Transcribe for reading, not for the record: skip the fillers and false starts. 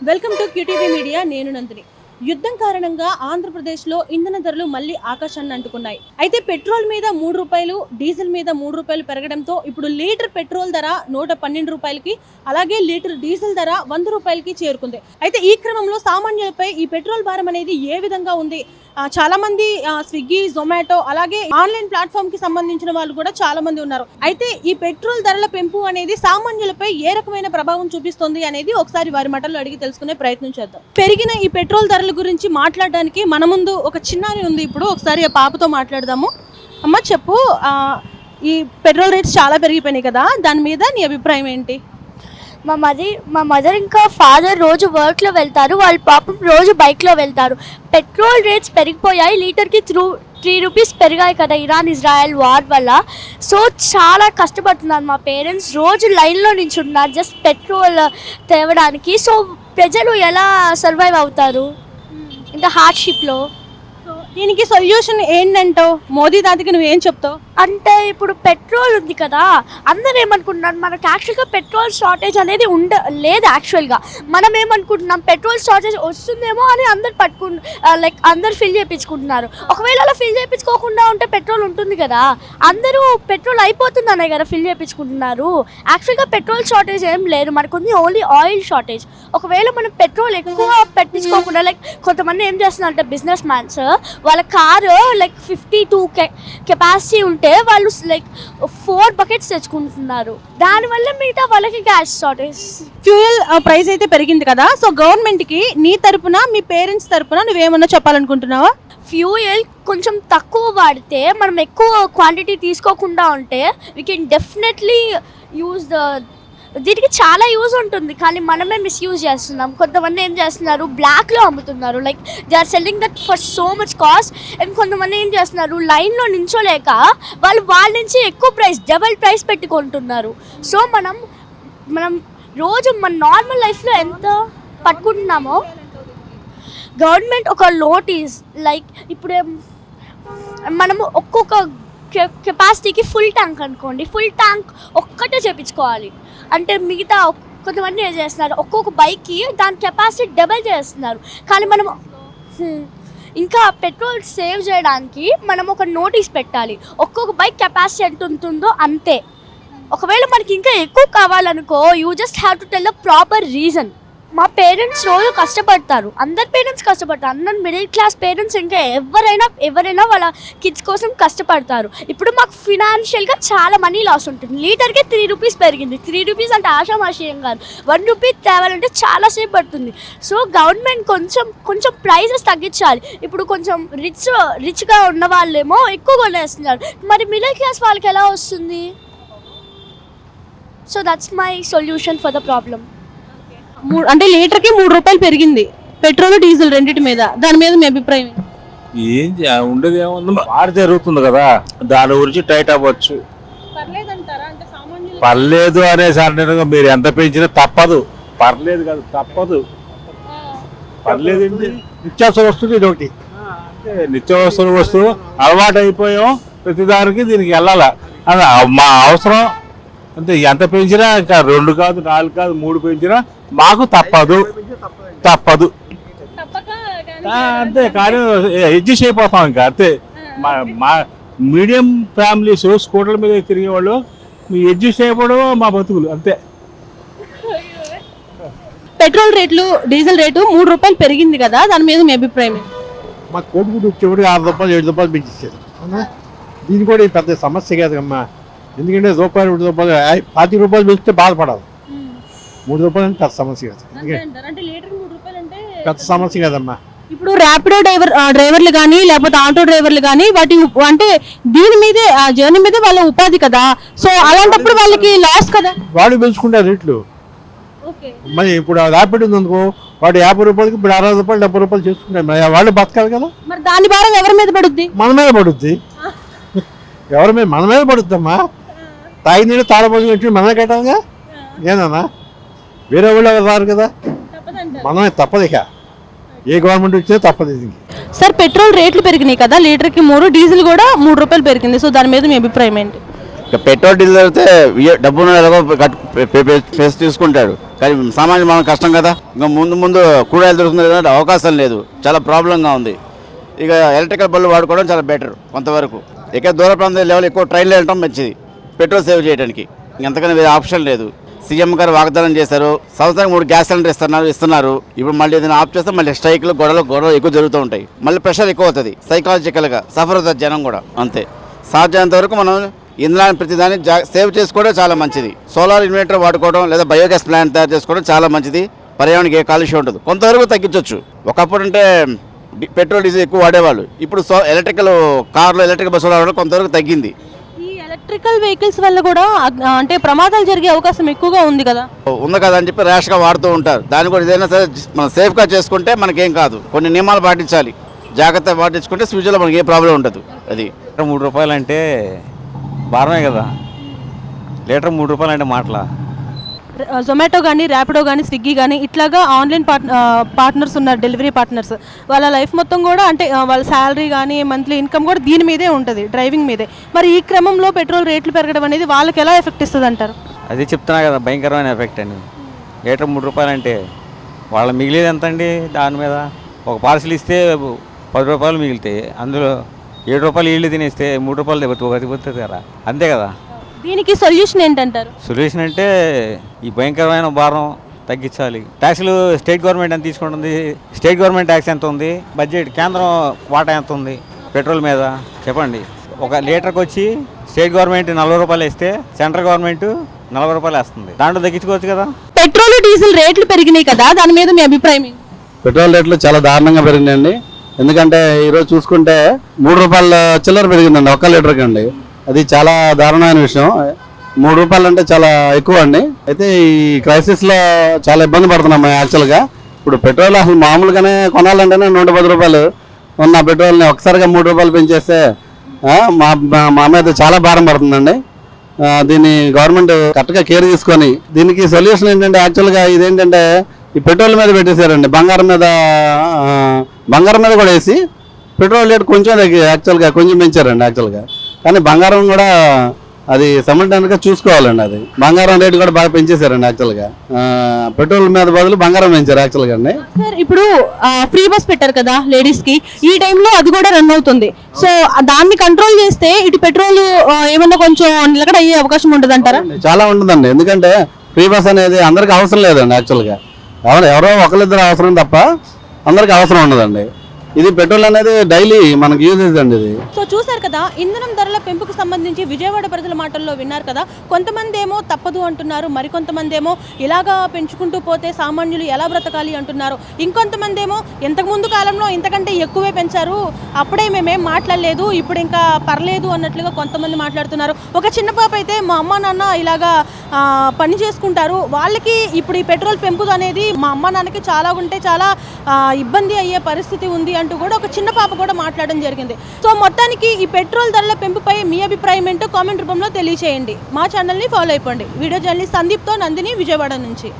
Welcome to QTV media. నేను నందిని. యుద్ధం కారణంగా ఆంధ్రప్రదేశ్లో ఇంధన ధరలు మళ్ళీ ఆకాశాన్ని అంటుకున్నాయి. అయితే పెట్రోల్ మీద 3 రూపాయలు, డీజిల్ మీద 3 రూపాయలు పెరగడంతో ఇప్పుడు లీటర్ పెట్రోల్ ధర 112 రూపాయలకి, అలాగే లీటర్ డీజిల్ ధర 100 రూపాయలకి చేరుకుంది. అయితే ఈ క్రమంలో సామాన్యులపై ఈ పెట్రోల్ భారం అనేది ఏ విధంగా ఉంది? చాలా మంది స్విగ్గీ, జొమాటో అలాగే ఆన్లైన్ ప్లాట్ఫామ్ కి సంబంధించిన వాళ్ళు కూడా చాలా మంది ఉన్నారు. అయితే ఈ పెట్రోల్ ధరల పెంపు అనేది సామాన్యులపై ఏ రకమైన ప్రభావం చూపిస్తుంది అనేది ఒకసారి వారి మాటల్లో అడిగి తెలుసుకునే ప్రయత్నం చేద్దాం. పెరిగిన ఈ పెట్రోల్ ధరల గురించి మాట్లాడడానికి మన ముందు ఒక చిన్నారి ఉంది. ఇప్పుడు ఒకసారి ఆ పాపతో మాట్లాడదాము. అమ్మ చెప్పు, ఈ పెట్రోల్ రేట్స్ చాలా పెరిగిపోయినాయి కదా, దాని మీద నీ అభిప్రాయం ఏంటి? మా మదర్ ఇంకా ఫాదర్ రోజు వర్క్లో వెళ్తారు, వాళ్ళ పాపం రోజు బైక్లో వెళ్తారు. పెట్రోల్ రేట్స్ పెరిగిపోయాయి, లీటర్కి 3 రూపీస్ పెరిగాయి కదా ఇరాన్ ఇజ్రాయెల్ వార్ వల్ల. సో చాలా కష్టపడుతున్నారు మా పేరెంట్స్, రోజు లైన్లో నించుంటున్నారు జస్ట్ పెట్రోల్ తేవడానికి. సో ప్రజలు ఎలా సర్వైవ్ అవుతారు ఇంత హార్డ్షిప్లో? దీనికి సొల్యూషన్ ఏంటంటావు? మోదీ తాతకి నువ్వేం చెప్తావు? అంటే ఇప్పుడు పెట్రోల్ ఉంది కదా, అందరూ ఏమనుకుంటున్నారు, మనకు యాక్చువల్గా పెట్రోల్ షార్టేజ్ అనేది లేదు. యాక్చువల్గా మనం ఏమనుకుంటున్నాం, పెట్రోల్ షార్టేజ్ వస్తుందేమో అని అందరు లైక్ అందరు ఫిల్ చేయించుకుంటున్నారు. ఒకవేళ అలా ఫిల్ చేయించుకోకుండా ఉంటే పెట్రోల్ ఉంటుంది కదా, అందరూ పెట్రోల్ అయిపోతుందనే కదా ఫిల్ చేయించుకుంటున్నారు. యాక్చువల్గా పెట్రోల్ షార్టేజ్ ఏం లేదు, మనకుంది ఓన్లీ ఆయిల్ షార్టేజ్. ఒకవేళ మనం పెట్రోల్ ఎక్కువ పెట్టించుకోకుండా, లైక్ కొంతమంది ఏం చేస్తున్నారంటే బిజినెస్ మ్యాన్స్ వాళ్ళ కారు లైక్ 52 కెపాసిటీ ఉంటే వాళ్ళు లైక్ 4 బకెట్స్ తెచ్చుకుంటున్నారు. దానివల్ల మిగతా వాళ్ళకి గ్యాస్ షార్టేజ్. ఫ్యూయల్ ప్రైస్ అయితే పెరిగింది కదా, సో గవర్నమెంట్కి నీ తరపున, మీ పేరెంట్స్ తరపున నువ్వేమన్నా చెప్పాలనుకుంటున్నావా? ఫ్యూయల్ కొంచెం తక్కువ వాడితే, మనం ఎక్కువ క్వాంటిటీ తీసుకోకుండా ఉంటే వీ కెన్ డెఫినెట్లీ యూజ్ దీనికి చాలా యూజ్ ఉంటుంది, కానీ మనమే మిస్యూజ్ చేస్తున్నాం. కొంతమంది ఏం చేస్తున్నారు, బ్లాక్లో అమ్ముతున్నారు, like they are selling that for so much cost. And కొంతమంది ఏం చేస్తున్నారు, లైన్లో నించోలేక వాళ్ళ నుంచి ఎక్కువ ప్రైస్, డబల్ ప్రైస్ పెట్టి కొంటున్నారు. సో మనం రోజు మన నార్మల్ లైఫ్లో ఎంత పట్టుకుంటున్నామో, గవర్నమెంట్ ఒక నోటీస్, లైక్ ఇప్పుడే మనము ఒక్కొక్క కెపాసిటీకి ఫుల్ ట్యాంక్ అనుకోండి, ఫుల్ ట్యాంక్ ఒక్కటే చేయించుకోవాలి. అంటే మిగతా కొంతమంది ఏం చేస్తున్నారు, ఒక్కొక్క బైక్కి దాని కెపాసిటీ డబల్ చేస్తున్నారు. కానీ మనం ఇంకా పెట్రోల్ సేవ్ చేయడానికి మనం ఒక నోటీస్ పెట్టాలి, ఒక్కొక్క బైక్ కెపాసిటీ ఎంత ఉంటుందో అంతే. ఒకవేళ మనకి ఇంకా ఎక్కువ కావాలనుకో, you just have to tell the proper reason. మా పేరెంట్స్ రోజు కష్టపడతారు, అందరు పేరెంట్స్ కష్టపడతారు, అందరు మిడిల్ క్లాస్ పేరెంట్స్ ఇంకా ఎవరైనా వాళ్ళ కిడ్స్ కోసం కష్టపడతారు. ఇప్పుడు మాకు ఫినాన్షియల్గా చాలా మనీ లాస్ ఉంటుంది. లీటర్కి 3 రూపీస్ పెరిగింది. 3 రూపీస్ అంటే ఆషామాషయం కాదు, 1 రూపీ తేవాలంటే చాలాసేపు పడుతుంది. సో గవర్నమెంట్ కొంచెం ప్రైజెస్ తగ్గించాలి. ఇప్పుడు కొంచెం రిచ్గా ఉన్న వాళ్ళేమో ఎక్కువ కొనేస్తున్నారు, మరి మిడిల్ క్లాస్ వాళ్ళకి ఎలా వస్తుంది? So that's my solution for the problem. అంటే లీటర్కి 3 రూపాయలు పెరిగింది పెట్రోల్ డీజిల్ రెండింటి మీద, దాని మీద మీ అభిప్రాయం? ఏం ఉండేది ఏముంది, వార్ జరుగుతుంది కదా, దాని గురించి టైట్ అవ్వచ్చు. పర్లేదు అనేసి మీరు ఎంత పెంచినా తప్పదు. పర్లేదు కాదు, తప్పదు. పర్లేదు ఏంటి, నిత్యావసర వస్తువు ఇది ఒకటి, నిత్యావసర వస్తువు అలవాటు అయిపోయాం, ప్రతిదానికి దీనికి వెళ్ళాలా అది మా అవసరం అంతే. ఎంత పెంచినా ఇంకా 2 కాదు, 4 కాదు, 3 పెంచినా మాకు తప్పదు అంతే. కానీ అడ్జస్ట్ అయిపోతాం ఇంకా అంతే. మా మీడియం ఫ్యామిలీస్ స్కూటర్ల మీద తిరిగేవాళ్ళు అడ్జస్ట్ అయిపోవడం మా బతుకులు అంతే. పెట్రోల్ రేట్లు, డీజిల్ రేటు 3 రూపాయలు పెరిగింది కదా, దాని మీద మీ అభిప్రాయం? మా కోడిగుడ్డు వచ్చేవాడికి 6 రూపాయలు 7 రూపాయలు పెంచేసారు. దీని కూడా పెద్ద సమస్య కాదమ్మా, ఎందుకంటే రూపాయలు 2 రూపాయలు 40 రూపాయలు పెంచితే బాధపడాలి. 3 రూపాయలు అంటే పెద్ద సమస్య కాదు, పెద్ద సమస్య కాదమ్మా. ఇప్పుడు ర్యాపిడో డ్రైవర్లు కానీ లేకపోతే ఆటో డ్రైవర్లు కానీ వాటి అంటే దీని మీదే జర్నీ మీదే వాళ్ళ ఉపాధి కదా, సో అలాంటప్పుడు వాళ్ళకి లాస్ కదా. వాడు పెంచుకుంటారు రేట్లు. మరి ఇప్పుడు ర్యాపిడ్ ఉంది అనుకో, వాడు 50 రూపాయలకి ఇప్పుడు 60 రూపాయలు 70 రూపాయలు చేసుకుంటారు, మరి వాళ్ళు బతకాలి కదా. మరి దాని భారం ఎవరి మీద పడుద్ది? మన మీద పడుద్ది. మన మీద పడుద్దమ్మా. తాగి నీళ్ళు తాడబోజు పెట్టి మనమే కట్టాలిగా, ఏదన్నా వేరే వాళ్ళు రారు కదా, మనమే తప్పదు. ఇక ఏ గవర్నమెంట్ వచ్చినా తప్పదు. ఇది సార్, పెట్రోల్ రేట్లు పెరిగినాయి కదా, లీటర్కి 3, డీజిల్ కూడా 3 రూపాయలు పెరిగింది, సో దాని మీద మీ అభిప్రాయం ఏంటి? ఇక పెట్రోల్ డీజిల్ అయితే డబ్బును ఎలాగో ఫేస్ తీసుకుంటాడు, కానీ సామాన్య మనం కష్టం కదా. ఇంకా ముందు కూరగాయలు దొరుకుతుంది అవకాశం లేదు, చాలా ప్రాబ్లంగా ఉంది. ఇక ఎలక్ట్రికల్ బళ్ళు వాడుకోవడం చాలా బెటర్ కొంతవరకు. ఇక దూర ప్రాంతాల లెవెల్ ఎక్కువ ట్రైన్లో వెళ్ళడం మంచిది పెట్రోల్ సేవ్ చేయడానికి, ఇంతకన్నా వేరే ఆప్షన్ లేదు. సీఎం గారు వాగ్దానం చేశారు, సంవత్సరానికి 3 గ్యాస్ సిలిండర్ ఇస్తున్నారు. ఇప్పుడు మళ్ళీ ఏదైనా ఆఫ్ చేస్తే మళ్ళీ స్ట్రైక్లు గొడవలు ఎక్కువ జరుగుతూ ఉంటాయి, మళ్ళీ ప్రెషర్ ఎక్కువ అవుతుంది, సైకాలజికల్గా సఫర్ అవుతుంది జనం కూడా. అంతే, సాధ్యమైనంత వరకు మనం ఇంధనాన్ని ప్రతిదాన్ని సేవ్ చేసుకోవడం చాలా మంచిది. సోలార్ ఇన్వర్టర్ వాడుకోవడం లేదా బయోగ్యాస్ ప్లాంట్ తయారు చేసుకోవడం చాలా మంచిది. పర్యావరణానికి ఏ కాలుష్యం ఉంటుంది, కొంతవరకు తగ్గించవచ్చు. ఒకప్పుడు అంటే పెట్రోల్ డీజిల్ ఎక్కువ వాడేవాళ్ళు, ఇప్పుడు ఎలక్ట్రికల్ కార్లు ఎలక్ట్రికల్ బస్సులు వాడడం కొంతవరకు తగ్గింది. ఈ ఎలక్ట్రికల్ వెహికల్స్ వల్ల కూడా అంటే ప్రమాదాలు జరిగే అవకాశం ఎక్కువగా ఉంది కదా అని చెప్పి ర్యాష్గా వాడుతూ ఉంటారు. దాన్ని కూడా ఏదైనా సరే మనం సేఫ్గా చేసుకుంటే మనకేం కాదు, కొన్ని నియమాలు పాటించాలి, జాగ్రత్త పాటించుకుంటే ఫ్యూచర్లో మనకి ఏ ప్రాబ్లం ఉండదు. అది 3 రూపాయలు అంటే భారమే కదా, లీటర్ 3 రూపాయలు అంటే మాటలా. జొమాటో కానీ ర్యాపిడో కానీ స్విగ్గీ కానీ ఇట్లాగా ఆన్లైన్ పార్ట్నర్స్ ఉన్నారు, డెలివరీ పార్ట్నర్స్. వాళ్ళ లైఫ్ మొత్తం కూడా అంటే వాళ్ళ శాలరీ కానీ మంత్లీ ఇన్కమ్ కూడా దీని మీదే ఉంటుంది, డ్రైవింగ్ మీదే. మరి ఈ క్రమంలో పెట్రోల్ రేట్లు పెరగడం అనేది వాళ్ళకి ఎలా ఎఫెక్ట్ ఇస్తుంది అంటారు? అది చెప్తున్నా కదా, భయంకరమైన ఎఫెక్ట్ అని. లీటర్ 3 రూపాయలు అంటే వాళ్ళ మిగిలేది ఎంత అండి? దాని మీద ఒక పార్సిల్ ఇస్తే 10 రూపాయలు మిగిలితాయి, అందులో 7 రూపాయలు ఇళ్ళు తినేస్తే 3 రూపాయలు పోతుంది కదా, అంతే కదా. దీనికి సొల్యూషన్ ఏంటంటారు? సొల్యూషన్ అంటే ఈ భయంకరమైన భారం తగ్గించాలి. ట్యాక్సులు స్టేట్ గవర్నమెంట్ ఎంత తీసుకుంటుంది, స్టేట్ గవర్నమెంట్ ట్యాక్స్ ఎంత ఉంది, బడ్జెట్ కేంద్రం వాటా ఎంత ఉంది పెట్రోల్ మీద చెప్పండి. ఒక లీటర్కి వచ్చి స్టేట్ గవర్నమెంట్ 40 రూపాయలు వేస్తే సెంట్రల్ గవర్నమెంట్ 40 రూపాయలు వేస్తుంది, దాంట్లో తగ్గించుకోవచ్చు కదా. పెట్రోల్ డీజిల్ రేట్లు పెరిగినాయి కదా, దాని మీద మీ అభిప్రాయం ఏంటి? పెట్రోల్ రేట్లు చాలా దారుణంగా పెరిగినాయండి. ఎందుకంటే ఈరోజు చూసుకుంటే 3 రూపాయల చిల్లర పెరిగిందండి 1 లీటర్కి అండి. అది చాలా దారుణమైన విషయం. 3 రూపాయలు అంటే చాలా ఎక్కువ అండి. అయితే ఈ క్రైసిస్లో చాలా ఇబ్బంది పడుతున్నాం యాక్చువల్గా. ఇప్పుడు పెట్రోల్ అసలు మామూలుగానే కొనాలంటేనే 110 రూపాయలు ఉన్న పెట్రోల్ని ఒకసారిగా 3 రూపాయలు పెంచేస్తే మా మీద చాలా భారం పడుతుందండి. దీన్ని గవర్నమెంట్ కరెక్ట్గా కేర్ తీసుకొని దీనికి సొల్యూషన్ ఏంటంటే యాక్చువల్గా ఇదేంటంటే ఈ పెట్రోల్ మీద పెట్టేశారండి, బంగారం మీద కూడా వేసి పెట్రోల్ రేట్ కొంచెం యాక్చువల్గా కొంచెం పెంచారండి యాక్చువల్గా. కానీ బంగారం కూడా అది సమర్థంగా చూసుకోవాలండి. అది బంగారం రేటు కూడా బాగా పెంచేశారండి యాక్చువల్గా. పెట్రోల్ మీద బదులు బంగారం పెంచారు యాక్చువల్గా అండి. సార్ ఇప్పుడు ఫ్రీ బస్ పెట్టారు కదా లేడీస్ కి, ఈ టైంలో అది కూడా రన్ అవుతుంది. సో దాన్ని కంట్రోల్ చేస్తే ఇటు పెట్రోల్ ఏమన్నా కొంచెం నిలకడ అయ్యే అవకాశం ఉంటుంది అంటారా? చాలా ఉంటుందండి, ఎందుకంటే ఫ్రీ బస్ అనేది అందరికి అవసరం లేదండి యాక్చువల్గా. ఎవరో ఒకరిద్దరు అవసరం తప్ప అందరికి అవసరం ఉండదండి. ఇది పెట్రోల్ అనేది డైలీ మనకి యూజెస్ అండి ఇది. సో చూసారు కదా, ఇంధనం ధరల పెంపుకు సంబంధించి విజయవాడ ప్రజల మాటల్లో విన్నారు కదా. కొంతమంది ఏమో తప్పదు అంటున్నారు, మరికొంతమంది ఏమో ఇలాగా పెంచుకుంటూ పోతే సామాన్యులు ఎలా బ్రతకాలి అంటున్నారు. ఇంకొంతమంది ఏమో ఇంతకుముందు కాలంలో ఇంతకంటే ఎక్కువే పెంచారు, అప్పుడే మేమేం మాట్లాడలేదు, ఇప్పుడు ఇంకా పర్లేదు అన్నట్లుగా కొంతమంది మాట్లాడుతున్నారు. ఒక చిన్న పాప అయితే మా అమ్మ నాన్న ఇలాగా పని చేసుకుంటారు, వాళ్ళకి ఇప్పుడు ఈ పెట్రోల్ పెంపు అనేది మా అమ్మ నాన్నకి చాలా ఇబ్బంది అయ్యే పరిస్థితి ఉంది అంటూ కూడా ఒక చిన్న పాప కూడా మాట్లాడడం జరిగింది. సో మొత్తానికి ఈ పెట్రోల్ ధరల పెంపుపై మీ అభిప్రాయం ఏంటో కామెంట్ రూపంలో తెలియచేయండి. మా ఛానల్ని ఫాలో అయిపోండి. వీడియో జర్నలిస్ట్ సందీప్తో నందిని, విజయవాడ నుంచి.